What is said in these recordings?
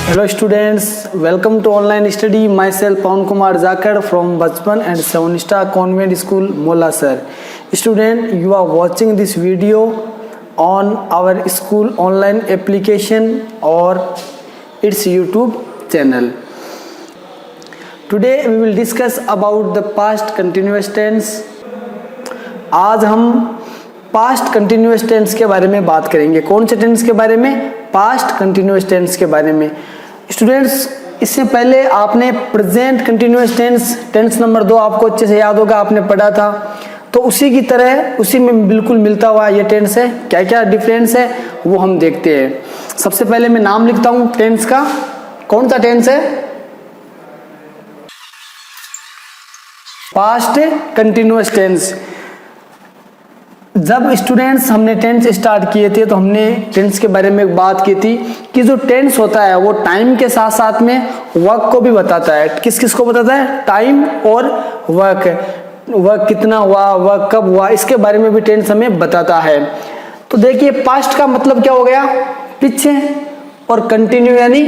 Hello students, welcome to online study. Myself Pawan Kumar Zakar from Bachpan and 7-star Convent School, Molasar. Student, you are watching this video on our school online application or its YouTube channel. Today we will discuss about the past continuous tense. आज हम past continuous tense के बारे में बात करेंगे। कौन से tense के बारे में? पास्ट कंटिन्यूअस टेंस के बारे में। स्टूडेंट्स, इससे पहले आपने प्रेजेंट कंटिन्यूअस टेंस नंबर 2 आपको अच्छे से याद होगा, आपने पढ़ा था। तो उसी की तरह उसी में बिल्कुल मिलता हुआ ये टेंस है। क्या क्या डिफरेंस है वो हम देखते हैं। सबसे पहले मैं नाम लिखता हूं टेंस का। कौन सा टेंस है? Past continuous tense. जब स्टूडेंट्स हमने टेंस स्टार्ट किए थे तो हमने टेंस के बारे में बात की थी कि जो टेंस होता है वो टाइम के साथ साथ में वर्क को भी बताता है। किस किस को बताता है? टाइम और वर्क कितना हुआ, वर्क कब हुआ, इसके बारे में भी टेंस हमें बताता है। तो देखिए, पास्ट का मतलब क्या हो गया? पीछे, और कंटिन्यू यानी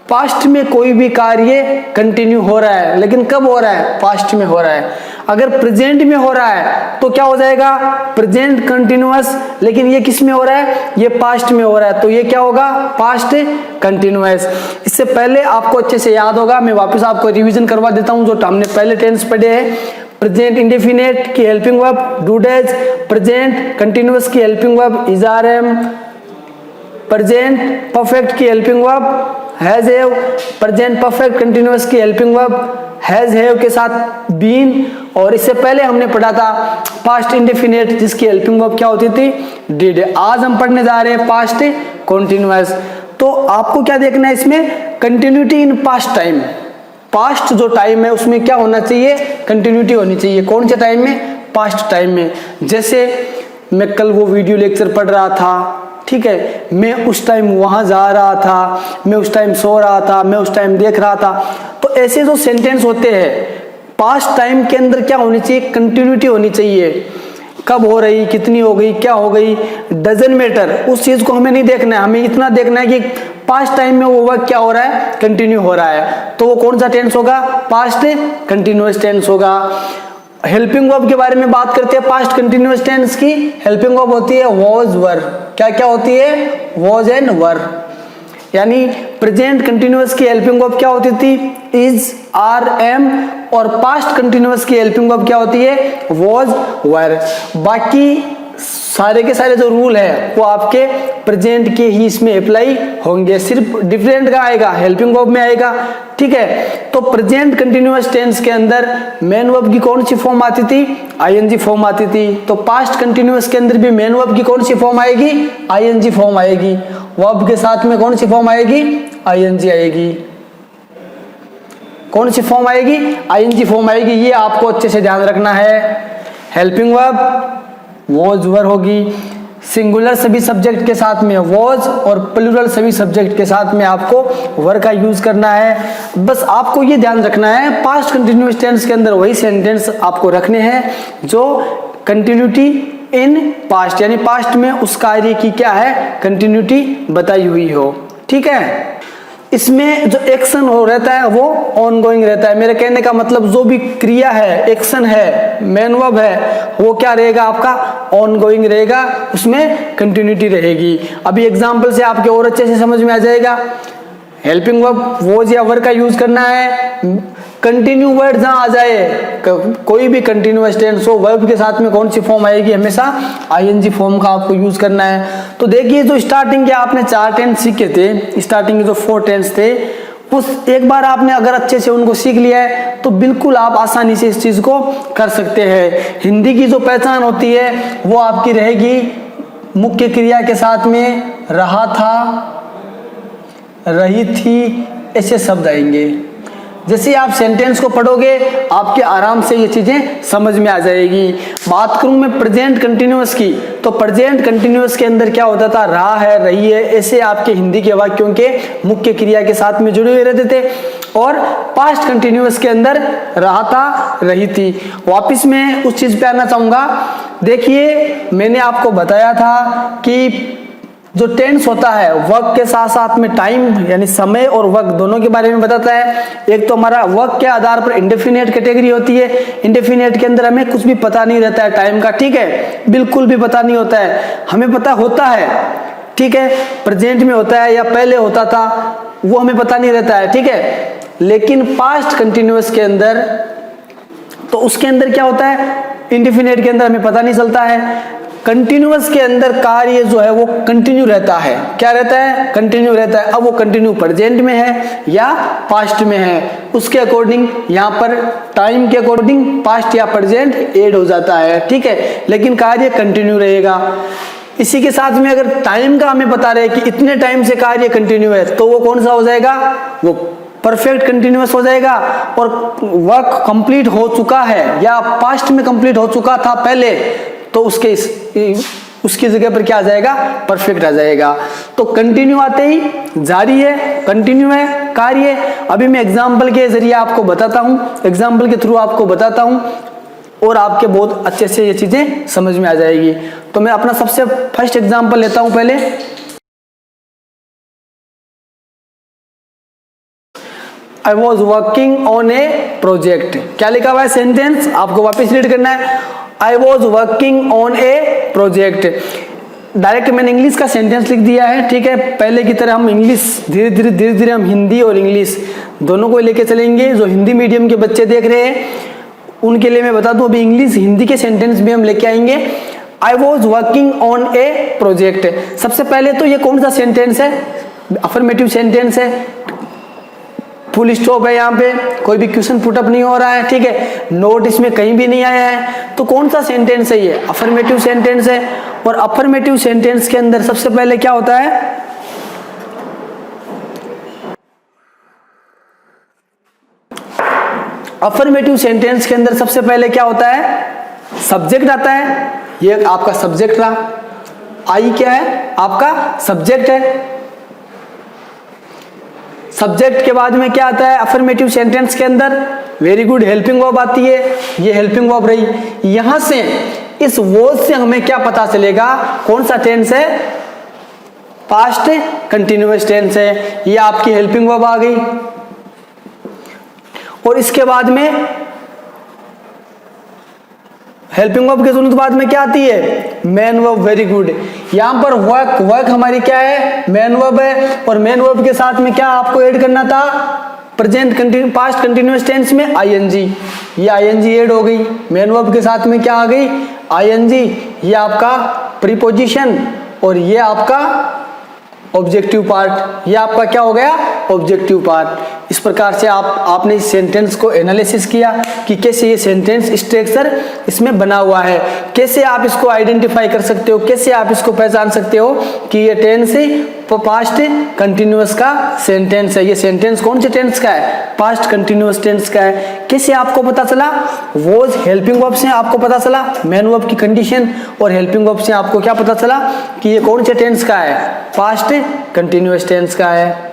पास्ट में कोई भी कार्य कंटिन्यू हो रहा है, लेकिन कब हो रहा है? पास्ट में हो रहा है। अगर प्रेजेंट में हो रहा है तो क्या हो जाएगा? Present continuous. लेकिन ये किस में हो रहा है? ये पास्ट में हो रहा है, तो ये क्या होगा? Past continuous. इससे पहले आपको अच्छे से याद होगा, मैं वापस आपको रिवीजन करवा देता हूं जो हमने पहले टेंस पढ़े हैं। प्रेजेंट इंडेफिनिट की helping verb do does, present continuous की helping verb is are am, present perfect की helping verb has have, present perfect continuous की हेल्पिंग वर्ब हैज हैव के साथ बीन। और इससे पहले हमने पढ़ा था पास्ट इंडेफिनिट जिसकी हेल्पिंग वर्ब क्या होती थी? डिड। आज हम पढ़ने जा रहे हैं पास्ट कंटिन्यूअस। तो आपको क्या देखना है इसमें? Continuity in past time. Past जो टाइम है उसमें क्या होना चाहिए? कंटिन्यूटी होनी चाहिए। कौन से टाइम में? पास्ट टाइम में। जैसे मैं कल वो वीडियो लेक्चर पढ़ रहा था, ठीक है, मैं उस टाइम वहां जा रहा था, मैं उस टाइम सो रहा था, मैं उस टाइम देख रहा था। तो ऐसे जो सेंटेंस होते हैं पास्ट टाइम के अंदर क्या होनी चाहिए? कंटिन्यूटी होनी चाहिए। कब हो रही, कितनी हो गई, क्या हो गई, डजंट मैटर। उस चीज को हमें नहीं देखना है, हमें इतना देखना है कि पास्ट टाइम में वो वर्क क्या हो रहा है? कंटिन्यू हो रहा है। तो वो कौन सा टेंस होगा? पास्ट कंटिन्यूअस टेंस होगा। हेल्पिंग वर्ब के बारे में बात करते हैं पास्ट कंटिन्यूअस टेंस की। हेल्पिंग वर्ब होती है वॉज वर। क्या क्या होती है? Was and were. यानी प्रेजेंट कंटिन्यूअस की हेल्पिंग वर्ब क्या होती थी? Is, are, am. और पास्ट कंटिन्यूअस की हेल्पिंग वर्ब क्या होती है? Was, were. बाकी सारे के सारे जो रूल है वो आपके प्रेजेंट के ही इसमें अप्लाई होंगे। सिर्फ डिफरेंट का आएगा, हेल्पिंग वर्ब में आएगा, ठीक है। तो प्रेजेंट कंटिन्यूअस टेंस के अंदर मेन वर्ब की कौन सी फॉर्म आती थी? आईएनजी फॉर्म आती थी। तो पास्ट कंटिन्यूअस के अंदर भी मेन वर्ब की कौन सी फॉर्म आएगी? आईएनजी फॉर्म आएगी। वर्ब के साथ में कौन सी फॉर्म आएगी? आईएनजी आएगी। कौन सी फॉर्म आएगी? आईएनजी फॉर्म आएगी। ये आपको अच्छे से ध्यान रखना है। हेल्पिंग वर्ब वॉज वर होगी। सिंगुलर सभी सब्जेक्ट के साथ में वॉज और प्लूरल सभी सब्जेक्ट के साथ में आपको वर का यूज करना है। बस आपको ये ध्यान रखना है पास्ट कंटिन्यूअस टेंस के अंदर वही सेंटेंस आपको रखने हैं जो कंटिन्यूटी इन पास्ट, यानी पास्ट में उस कार्य की क्या है? कंटिन्यूटी बताई हुई हो, ठीक है। इसमें जो एक्शन हो रहता है वो ऑनगोइंग रहता है। मेरे कहने का मतलब जो भी क्रिया है, एक्शन है, मेन वर्ब है, वो क्या रहेगा? आपका ऑनगोइंग रहेगा, उसमें कंटिन्यूटी रहेगी। अभी एग्जांपल से आपके और अच्छे से समझ में आ जाएगा। हेल्पिंग वर्ब वॉज या वर का यूज करना है। कंटिन्यू वर्ड जहां आ जाए, कोई भी कंटिन्यूअस टेंस हो, वर्ब के साथ में कौन सी फॉर्म आएगी? हमेशा आईएनजी फॉर्म का आपको यूज करना है। तो देखिए, जो स्टार्टिंग के आपने 4 टेंस सीखे थे, स्टार्टिंग के जो 4 टेंस थे, उस एक बार आपने अगर अच्छे से उनको सीख लिया है तो बिल्कुल आप आसानी से इस चीज को कर सकते हैं। हिंदी की जो पहचान होती है वो आपकी रहेगी मुख्य क्रिया के साथ में रहा था, रही थी, ऐसे शब्द आएंगे। जैसे आप सेंटेंस को पढ़ोगे आपके आराम से ये चीजें समझ में आ जाएगी। बात करूं मैं प्रेजेंट कंटिन्यूअस की, तो प्रेजेंट कंटिन्यूअस के अंदर क्या होता था? रहा है, रही है, ऐसे आपके हिंदी के वाक्यों के मुख्य क्रिया के साथ में जुड़े हुए रहते थे। और पास्ट कंटिन्यूअस के अंदर रहा था, रही थी। वापिस मैं उस चीज पे आना चाहूंगा। देखिए, मैंने आपको बताया था कि जो टेंस होता है वर्क के साथ साथ में टाइम यानी समय और वक्त दोनों के बारे में बताता है। एक तो हमारा वर्क के आधार पर इंडेफिनिट कैटेगरी होती है। इंडेफिनिट के अंदर हमें कुछ भी पता नहीं रहता है टाइम का, ठीक है, बिल्कुल भी पता नहीं होता है। हमें पता होता है, ठीक है, प्रेजेंट में होता है या पहले होता था, वो हमें पता नहीं रहता है, ठीक है। लेकिन पास्ट कंटिन्यूअस के अंदर तो उसके अंदर क्या होता है, इंडेफिनिट के अंदर हमें पता नहीं चलता है। कंटिन्यूअस के अंदर कार्य जो है वो कंटिन्यू रहता है। क्या रहता है? कंटिन्यू रहता है। अब वो कंटिन्यू प्रेजेंट में है या पास्ट में है, उसके अकॉर्डिंग यहाँ पर टाइम के अकॉर्डिंग पास्ट या प्रेजेंट ऐड हो जाता है, ठीक है, लेकिन कार्य कंटिन्यू रहेगा। इसी के साथ में अगर टाइम का हमें पता रहे कि इतने टाइम से कार्य कंटिन्यू है तो वो कौन सा हो जाएगा? वो परफेक्ट कंटिन्यूअस हो जाएगा। और वर्क कंप्लीट हो चुका है या पास्ट में कंप्लीट हो चुका था पहले, तो उसकी जगह पर क्या आ जाएगा? परफेक्ट आ जाएगा। तो कंटिन्यू आते ही जारी है, कंटिन्यू है कार्य। अभी मैं एग्जाम्पल के जरिए आपको बताता हूं, एग्जाम्पल के थ्रू आपको बताता हूं और आपके बहुत अच्छे से ये चीजें समझ में आ जाएगी। तो मैं अपना सबसे फर्स्ट एग्जाम्पल लेता हूं पहले। I was working on a project। क्या लिखा हुआ है सेंटेंस? आपको वापस रीड करना है। I was working on a project। Direct मैंने इंग्लिश का सेंटेंस लिख दिया है, ठीक है। पहले की तरह हम इंग्लिश धीरे धीरे हम हिंदी और इंग्लिश दोनों को लेके चलेंगे। जो हिंदी मीडियम के बच्चे देख रहे हैं उनके लिए मैं बता दूं, अभी इंग्लिश हिंदी के सेंटेंस भी हम लेके आएंगे। I was working on a project। सबसे पहले तो ये कौन सा सेंटेंस है? अफर्मेटिव सेंटेंस है, फुल स्टॉप है, यहाँ पे कोई भी क्वेश्चन पुटअप नहीं हो रहा है, ठीक है, नोट इसमें कहीं भी नहीं आया है। तो कौन सा सेंटेंस है ये? अफर्मेटिव सेंटेंस है। और अफर्मेटिव सेंटेंस के अंदर सबसे पहले क्या होता है? अफर्मेटिव सेंटेंस के अंदर सबसे पहले क्या होता है? सब्जेक्ट आता है। ये आपका सब्जेक्ट रहा, आई क्या है? आपका सब्जेक्ट है। सब्जेक्ट के बाद में क्या आता है अफर्मेटिव सेंटेंस के अंदर? वेरी गुड, हेल्पिंग वर्ब आती है। ये हेल्पिंग वर्ब रही। यहां से इस वर्ड से हमें क्या पता चलेगा कौन सा टेंस है? पास्ट कंटिन्यूअस टेंस है। ये आपकी हेल्पिंग वर्ब आ गई। और इसके बाद में हेल्पिंग वर्ब के तुरंत बाद में क्या आती है? Main verb. Very good. यहां पर वर्क हमारी क्या है? मेन वर्ब है। और मेन वर्ब के साथ में क्या आपको ऐड करना था? प्रेजेंट पास्ट कंटिन्यूअस टेंस में आईएनजी। ये आईएनजी ऐड हो गई। मेन वर्ब के साथ में क्या आ गई? आईएनजी। ये आपका प्रीपोजिशन और ये आपका ऑब्जेक्टिव पार्ट। ये आपका क्या हो गया? Objective part. इस प्रकार से आपने इस सेंटेंस को एनालिसिस किया कि कैसे ये सेंटेंस स्ट्रक्चर इसमें बना हुआ है, कैसे आप इसको आइडेंटिफाई कर सकते हो, कैसे आप इसको पहचान सकते हो कि ये टेंस पास्ट कंटिन्यूअस का सेंटेंस है। ये सेंटेंस कौन से टेंस का है? पास्ट कंटिन्यूअस टेंस का है। कैसे आपको पता चला? वॉज हेल्पिंग वर्ब से आपको पता चला मेन वर्ब की कंडीशन, और हेल्पिंग वर्ब से आपको क्या पता चला कि ये कौन से टेंस का है? पास्ट कंटिन्यूअस टेंस का है।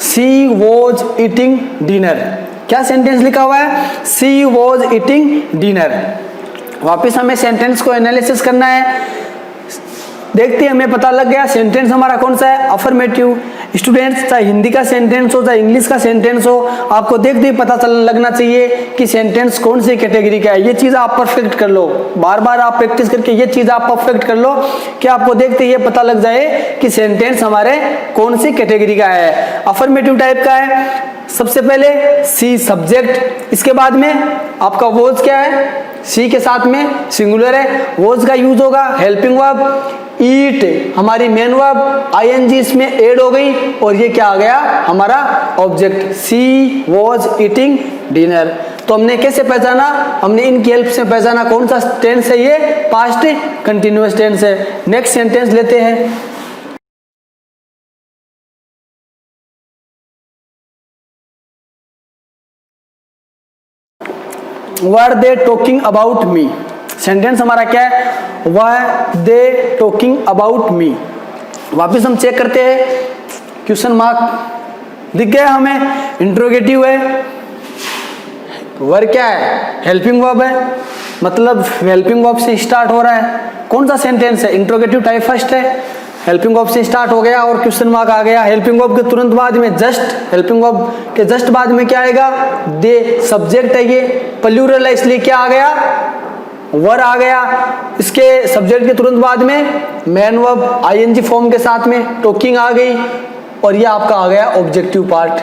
She was eating dinner। क्या सेंटेंस लिखा हुआ है? She was eating dinner। वापिस हमें सेंटेंस को एनालिसिस करना है। देखते हैं, हमें पता लग गया सेंटेंस हमारा कौन सा है? अफर्मेटिव। स्टूडेंट्स, चाहे हिंदी का सेंटेंस हो चाहे इंग्लिश का सेंटेंस हो, आपको देखते ही पता लगना चाहिए कि सेंटेंस कौन सी कैटेगरी का है। ये चीज आप परफेक्ट कर लो, बार बार आप प्रैक्टिस करके ये चीज आप परफेक्ट कर लो कि आपको देखते ही ये पता लग जाए कि सेंटेंस हमारे कौन सी कैटेगरी का है। अफर्मेटिव टाइप का है। सबसे पहले सी सब्जेक्ट, इसके बाद में आपका वॉज क्या है? सी के साथ में सिंगुलर है, वॉज का यूज होगा। हेल्पिंग वर्ब ईट हमारी मेन वर्ब, आईएनजी इसमें ऐड हो गई और ये क्या आ गया? हमारा object. She was eating dinner. तो हमने कैसे पहचाना? हमने इनकी हेल्प से पहचाना कौन सा टेंस है ये? पास्ट कंटिन्यूअस टेंस है। नेक्स्ट सेंटेंस लेते हैं। Were they talking about me. Sentence हमारा क्या है? Were they talking about me. वापस हम चेक करते हैं, क्वेश्चन मार्क दिख गया हमें, इंट्रोगेटिव है, वर्ब क्या है, हेल्पिंग वर्ब है, मतलब हेल्पिंग वर्ब से स्टार्ट हो रहा है। कौन सा सेंटेंस है, इंट्रोगेटिव टाइप फर्स्ट है, हेल्पिंग वर्ब से स्टार्ट हो गया और क्वेश्चन मार्क आ गया। हेल्पिंग वर्ब के तुरंत बाद में जस्ट, हेल्पिंग वर्ब के जस्ट बाद में क्या आएगा, दे, सब्जेक्ट है, ये प्लूरल है इसलिए क्या आ गया, वर आ गया। इसके सब्जेक्ट के तुरंत बाद में मैन वर्ब आईएनजी फॉर्म के साथ में टॉकिंग आ गई और ये आपका आ गया ऑब्जेक्टिव पार्ट।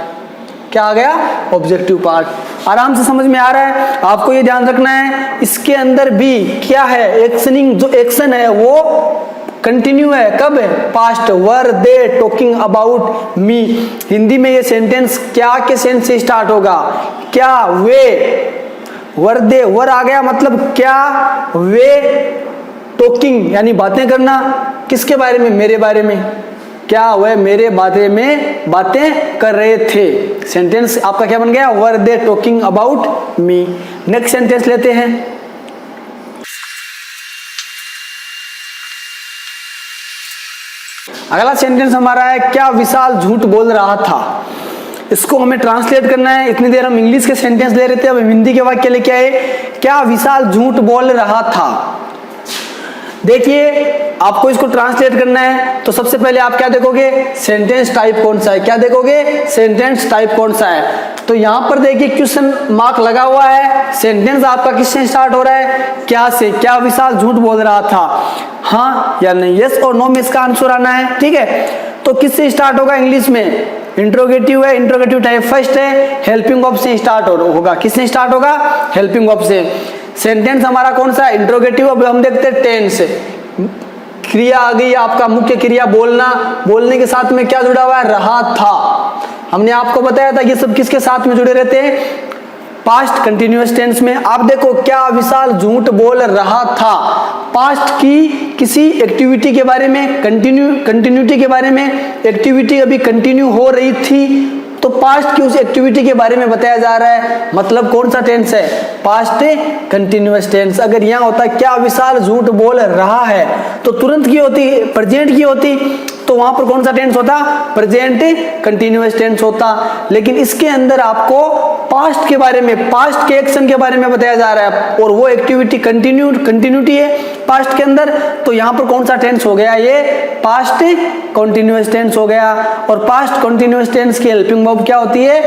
क्या आ गया, ऑब्जेक्टिव पार्ट। आराम से समझ में आ रहा है, आपको ये ध्यान रखना है इसके अंदर भी क्या है, एक्शनिंग, जो एक्शन है वो कंटिन्यू है, कब है, past, were they talking about मी। हिंदी में ये सेंटेंस क्या के सेंस से स्टार्ट होगा, क्या, वे, वर दे, वर आ गया मतलब क्या, वे टॉकिंग यानी बातें करना, किसके बारे में, मेरे बारे में, क्या वह मेरे बारे में बातें कर रहे थे। सेंटेंस आपका क्या बन गया, were they talking about me. Next sentence लेते हैं, अगला सेंटेंस हमारा है, क्या विशाल झूठ बोल रहा था। इसको हमें ट्रांसलेट करना है। इतनी देर हम इंग्लिश के सेंटेंस ले रहे थे, अब हिंदी के वाक्य लेके आए, क्या विशाल झूठ बोल रहा था। देखिए आपको इसको ट्रांसलेट करना है तो सबसे पहले आप क्या देखोगे, सेंटेंस टाइप कौन सा है, क्या देखोगे, सेंटेंस टाइप कौन सा है। तो यहां पर देखिए क्वेश्चन मार्क लगा हुआ है, सेंटेंस आपका किससे स्टार्ट हो रहा है, क्या से, क्या विशाल झूठ बोल रहा था, हाँ या नहीं, यस और नो में इसका आंसर आना है। ठीक है, तो किससे स्टार्ट होगा, इंग्लिश में इंट्रोगेटिव है, इंट्रोगेटिव टाइप फर्स्ट है, हेल्पिंग वर्ब से स्टार्ट होगा। किससे स्टार्ट होगा, हेल्पिंग वर्ब से। सेंटेंस हमारा कौन सा है, इंट्रोगेटिव। अब हम देखते हैं टेंस, क्रिया आ गई आपका, मुख्य क्रिया बोलना, बोलने के साथ में क्या जुड़ा हुआ है, रहा था। हमने आपको बताया था ये सब किसके साथ में जुड़े रहते हैं, पास्ट कंटिन्यूअस टेंस में। आप देखो, क्या विशाल झूठ बोल रहा था, पास्ट की किसी एक्टिविटी के बारे में, कंटिन्यूटी के बारे में, एक्टिविटी अभी कंटिन्यू हो रही थी तो पास्ट की उस एक्टिविटी के बारे में बताया जा रहा है, मतलब कौन सा टेंस है, पास्ट कंटिन्यूअस टेंस। अगर यहाँ होता क्या विशाल झूठ बोल रहा है तो तुरंत की होती, प्रेजेंट की होती, तो वहां पर कौन सा टेंस होता, प्रेजेंट कंटिन्यूअस टेंस होता। लेकिन इसके अंदर आपको पास्ट के बारे में, पास्ट के एक्शन के बारे में बताया जा रहा है और वो एक्टिविटी कंटिन्यूटी है पास्ट के अंदर, तो यहाँ पर कौन सा टेंस हो गया, ये पास्ट कंटिन्यूअस टेंस हो गया। और पास्ट कंटिन्यूअस टेंस की हेल्पिंग वर्ब क्या होती है,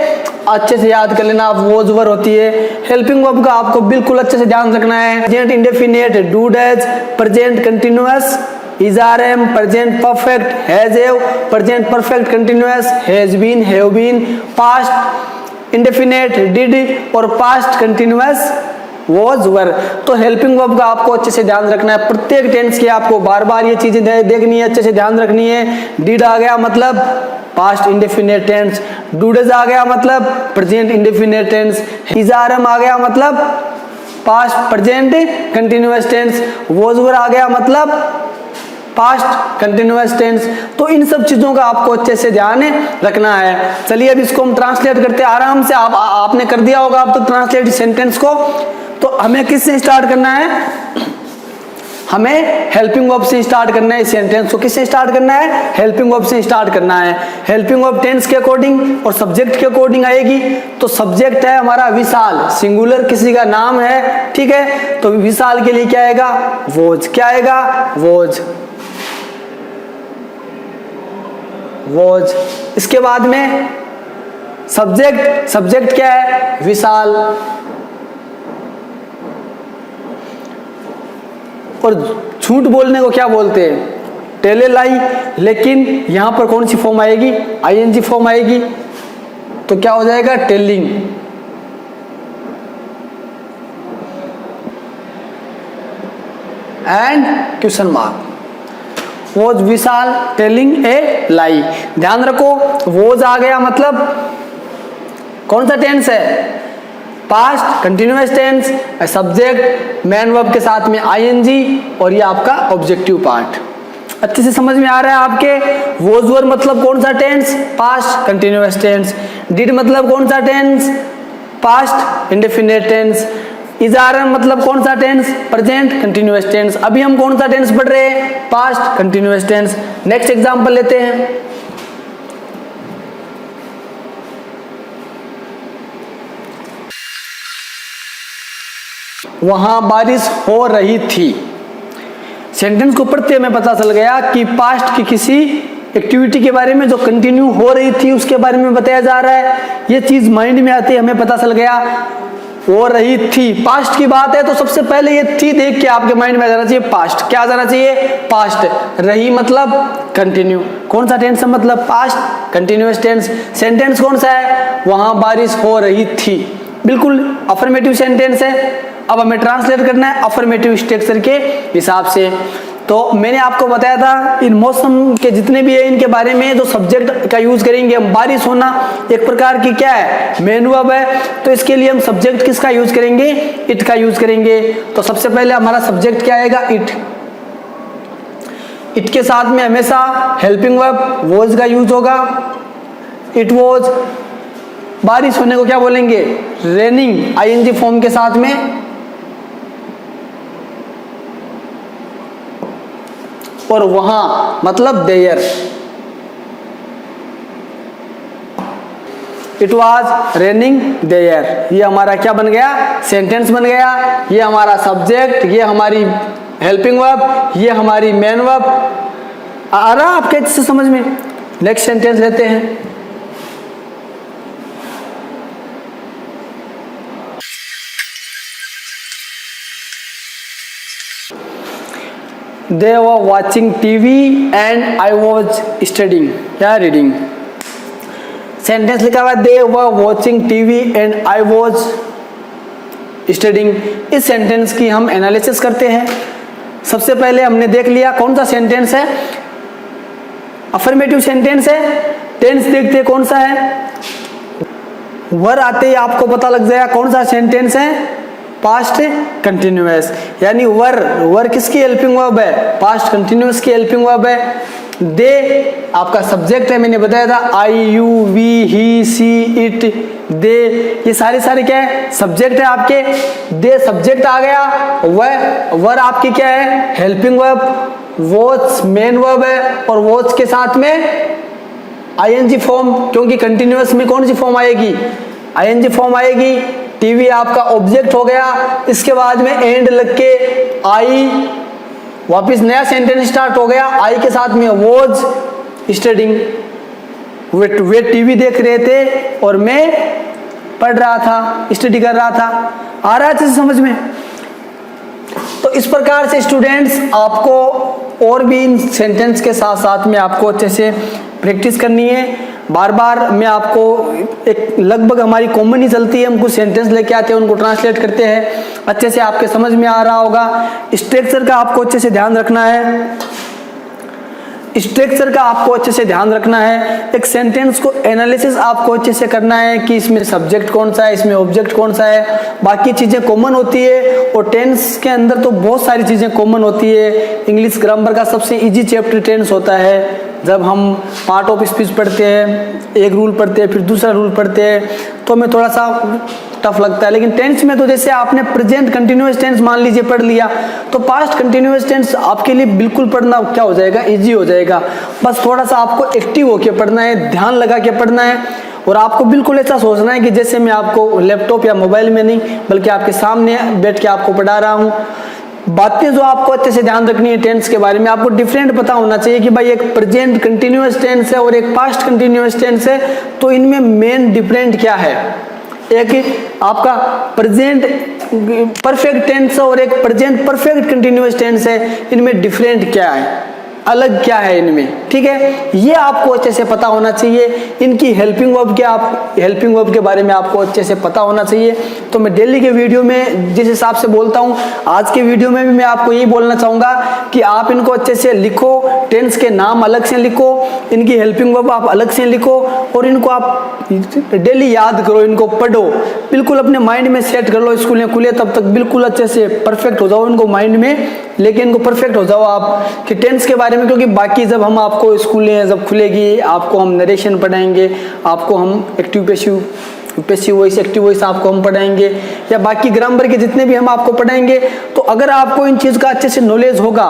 अच्छे से याद कर लेना, वॉज वर होती है। हेल्पिंग वर्ब का आपको बिल्कुल अच्छे से ध्यान रखना है, present indefinite, do does, present continuous, is RM, present perfect, has have, present perfect continuous, has been, have been, past indefinite, did और past continuous was were। तो हेल्पिंग वर्ब का आपको अच्छे से ध्यान रखना है, प्रत्येक टेंस की आपको बार बार ये चीजें देखनी है, अच्छे से ध्यान रखनी है। did आ गया मतलब past indefinite tense, do does आ गया मतलब present indefinite tense, is RM आ गया मतलब past present continuous tense, was were आ गया मतलब पास्ट कंटिन्यूअस टेंस। तो इन सब चीजों का आपको अच्छे से ध्यान रखना है। चलिए अब इसको हम ट्रांसलेट करते हैं आराम से। आपने कर दिया होगा आप तो ट्रांसलेट सेंटेंस को। तो हमें किससे स्टार्ट करना है, हमें हेल्पिंग वर्ब से स्टार्ट करना है। इस सेंटेंस को किससे स्टार्ट करना है, हेल्पिंग वर्ब से स्टार्ट करना है। हेल्पिंग वर्ब टेंस के अकॉर्डिंग और सब्जेक्ट के अकॉर्डिंग आएगी। तो सब्जेक्ट है हमारा विशाल, सिंगुलर किसी का नाम है, ठीक है, तो विशाल के लिए क्या आएगा, वोज। क्या आएगा, वोज, वॉज। इसके बाद में सब्जेक्ट, सब्जेक्ट क्या है, विशाल। और झूठ बोलने को क्या बोलते हैं, टेल ए लाई। लेकिन यहां पर कौन सी फॉर्म आएगी, आईएनजी फॉर्म आएगी, तो क्या हो जाएगा, telling. And question mark, was Vishal telling a lie. ध्यान रखो, वोज आ गया मतलब कौन सा टेंस है, past continuous tense, subject main verb के साथ में आईएनजी और ये आपका ऑब्जेक्टिव पार्ट। अच्छे से समझ में आ रहा है आपके। वोज वर मतलब कौन सा tense, past continuous tense. Did मतलब कौन सा tense, past indefinite tense. Is are am मतलब कौन सा टेंस, प्रेजेंट कंटिन्यूअस टेंस। अभी हम कौन सा टेंस पढ़ रहे हैं, past continuous tense. Next example लेते हैं। वहां बारिश हो रही थी। सेंटेंस को पढ़ते हमें पता चल गया कि पास्ट की किसी एक्टिविटी के बारे में जो कंटिन्यू हो रही थी उसके बारे में बताया जा रहा है। ये चीज माइंड में आती है, हमें पता चल गया हो रही थी, पास्ट की बात है तो सबसे पहले ये थी देख के आपके माइंड में आ जाना चाहिए पास्ट। क्या आ जाना चाहिए, पास्ट। रही मतलब कंटिन्यू, कौन सा टेंस है मतलब पास्ट कंटिन्यूअस टेंस। सेंटेंस कौन सा है, वहां बारिश हो रही थी, बिल्कुल अफर्मेटिव सेंटेंस है। अब हमें ट्रांसलेट करना है अफर्मेटिव स्ट्रक्चर के हिसाब से। तो मैंने आपको बताया था इन मौसम के जितने भी है इनके बारे में जो सब्जेक्ट का यूज करेंगे हम, बारिश होना एक प्रकार की क्या है, मेन वर्ब है, तो इसके लिए हम सब्जेक्ट किसका यूज करेंगे, इट का यूज करेंगे। तो सबसे पहले हमारा सब्जेक्ट क्या आएगा, इट। इट के साथ में हमेशा हेल्पिंग वर्ब वॉज का यूज होगा, इट वॉज। बारिश होने को क्या बोलेंगे, रेनिंग, आईएनजी फॉर्म के साथ में। और वहां मतलब there, it was raining there. ये हमारा क्या बन गया, सेंटेंस बन गया। ये हमारा सब्जेक्ट, ये हमारी हेल्पिंग वर्ब, ये हमारी मेन वर्ब। आ रहा आपके अच्छे से समझ में। नेक्स्ट सेंटेंस लेते हैं। They were watching TV and I was studying या reading। सेंटेंस लिखा हुआ They were watching TV and I was studying। इस सेंटेंस की हम एनालिसिस करते हैं। सबसे पहले हमने देख लिया कौन सा सेंटेंस है, अफर्मेटिव सेंटेंस है। टेंस देखते हैं कौन सा है, वर आते ही आपको पता लग जाएगा कौन सा सेंटेंस है, पास्ट कंटिन्यूअस। यानी वर किसकी हेल्पिंग वर्ब है, पास्ट कंटिन्यूअस की हेल्पिंग वर्ब है। दे आपका सब्जेक्ट है, मैंने बताया था I you we he she it they, ये सारे क्या है, सब्जेक्ट है आपके। दे सब्जेक्ट आ गया, वर आपकी क्या है, helping verb. Watch main verb है और वॉच के साथ में आईएनजी फॉर्म, क्योंकि कंटिन्यूअस में कौन सी फॉर्म आएगी, आईएनजी फॉर्म आएगी। टीवी आपका ऑब्जेक्ट हो गया, इसके बाद में एंड लग के आई, वापिस नया सेंटेंस स्टार्ट हो गया। आई के साथ में वॉज स्टडिंग, वे टीवी देख रहे थे और मैं पढ़ रहा था, स्टडी कर रहा था। आ रहा है समझ में। तो इस प्रकार से स्टूडेंट्स आपको और भी इन सेंटेंस के साथ साथ में आपको अच्छे से प्रैक्टिस करनी है। बार बार मैं आपको एक लगभग हमारी कॉमन ही चलती है, हम कुछ सेंटेंस लेके आते हैं, उनको ट्रांसलेट करते हैं, अच्छे से आपके समझ में आ रहा होगा। स्ट्रक्चर का आपको अच्छे से ध्यान रखना है, स्ट्रक्चर का आपको अच्छे से ध्यान रखना है। एक सेंटेंस को एनालिसिस आपको अच्छे से करना है कि इसमें सब्जेक्ट कौन सा है, इसमें ऑब्जेक्ट कौन सा है। बाकी चीजें कॉमन होती है और टेंस के अंदर तो बहुत सारी चीजें कॉमन होती है। इंग्लिश ग्रामर का सबसे इजी चैप्टर टेंस होता है। जब हम पार्ट ऑफ स्पीच पढ़ते हैं, एक रूल पढ़ते हैं, फिर दूसरा रूल पढ़ते हैं, तो हमें थोड़ा सा टफ लगता है। लेकिन टेंस में तो जैसे आपने प्रेजेंट कंटिन्यूअस टेंस मान लीजिए पढ़ लिया, तो पास्ट कंटिन्यूअस टेंस आपके लिए बिल्कुल पढ़ना क्या हो जाएगा, इजी हो जाएगा। बस थोड़ा सा आपको एक्टिव होके पढ़ना है, ध्यान लगा के पढ़ना है और आपको बिल्कुल ऐसा सोचना है कि जैसे मैं आपको लैपटॉप या मोबाइल में नहीं बल्कि आपके सामने बैठ के आपको पढ़ा रहा हूँ। बातें जो आपको अच्छे से ध्यान रखनी है टेंस के बारे में, आपको डिफरेंट पता होना चाहिए कि भाई एक प्रेजेंट कंटिन्यूअस टेंस है और एक पास्ट कंटिन्यूअस टेंस है, तो इनमें मेन डिफरेंट क्या है। एक आपका प्रेजेंट परफेक्ट टेंस और एक प्रेजेंट परफेक्ट कंटिन्यूअस टेंस है, इनमें डिफरेंट क्या है, अलग क्या है इनमें, ठीक है। ये आपको अच्छे से पता होना चाहिए। इनकी हेल्पिंग वर्ब क्या, आप हेल्पिंग वर्ब के बारे में आपको अच्छे से पता होना चाहिए। तो मैं डेली के वीडियो में जिस हिसाब से बोलता हूँ, आज के वीडियो में भी मैं आपको यही बोलना चाहूँगा कि आप इनको अच्छे से लिखो, टेंस के नाम अलग से लिखो, इनकी हेल्पिंग वर्ब आप अलग से लिखो और इनको आप डेली याद करो, इनको पढ़ो, बिल्कुल अपने माइंड में सेट कर लो। स्कूलें खुले तब तक बिल्कुल अच्छे से परफेक्ट हो जाओ, इनको माइंड में लेके इनको परफेक्ट हो जाओ आप कि टेंस के बारे में। क्योंकि बाकी जब हम आपको स्कूलें जब खुलेगी, आपको हम नरेशन पढ़ाएंगे, आपको हम active passive passive voice, active voice आपको हम पढ़ाएंगे, या बाकी ग्रामर के जितने भी हम आपको पढ़ाएंगे। तो अगर आपको इन चीज़ का अच्छे से नॉलेज होगा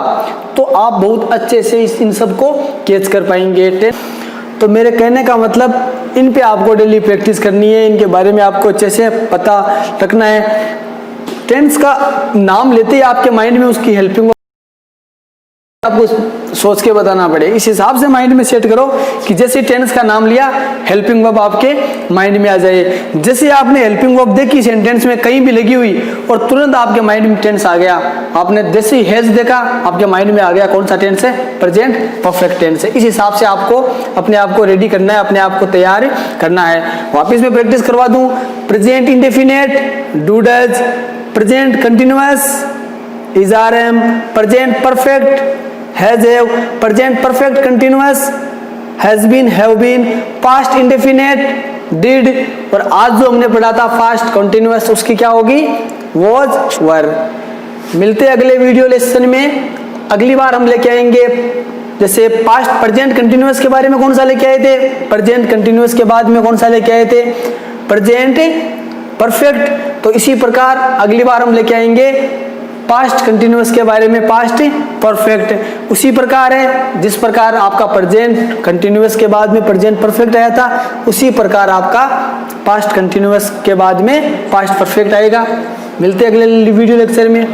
तो आप बहुत अच्छे से इन सब को कैच कर पाएंगे। तो मेरे कहने का मतलब इन पे आपको डेली प्रैक्टिस करनी है, इनके बारे में आपको अच्छे से पता रखना है। टेंस का नाम लेते ही आपके माइंड में उसकी हेल्पिंग आपको सोच के बताना पड़ेगा। इस हिसाब से माइंड में सेट करो कि जैसे टेंस का नाम लिया हेल्पिंग वर्ब आपके माइंड में आ जाए। जैसे आपने हेल्पिंग वर्ब देखी सेंटेंस में कहीं भी लगी हुई और तुरंत आपके माइंड में टेंस आ गया, आपने जैसे ही हैज देखा आपके माइंड में आ गया कौन सा टेंस है, प्रेजेंट परफेक्ट टेंस है। इस हिसाब से आपको अपने आप को रेडी करना है, अपने आप को तैयार करना है। वापिस में प्रैक्टिस करवा दूं, present indefinite, do does, present continuous, is are am, present perfect, has have, present perfect continuous, has been, have been, past indefinite, did, और आज जो हमने पढ़ा था पास्ट कंटिन्यूअस उसकी क्या होगी, वाज, वर। मिलते अगले वीडियो लेसन में। अगली बार हम लेके आएंगे जैसे पास्ट प्रेजेंट कंटिन्यूअस के बारे में कौन सा लेके आए थे, प्रेजेंट कंटिन्यूअस के बाद में कौन सा लेके आए थे, प्रेजेंट परफेक्ट। तो इसी प्रकार अगली बार हम लेके आएंगे पास्ट कंटिन्यूअस के बारे में पास्ट परफेक्ट। उसी प्रकार है जिस प्रकार आपका प्रेजेंट कंटिन्यूअस के बाद में प्रेजेंट परफेक्ट आया था, उसी प्रकार आपका पास्ट कंटिन्यूअस के बाद में पास्ट परफेक्ट आएगा। मिलते अगले वीडियो लेक्चर में।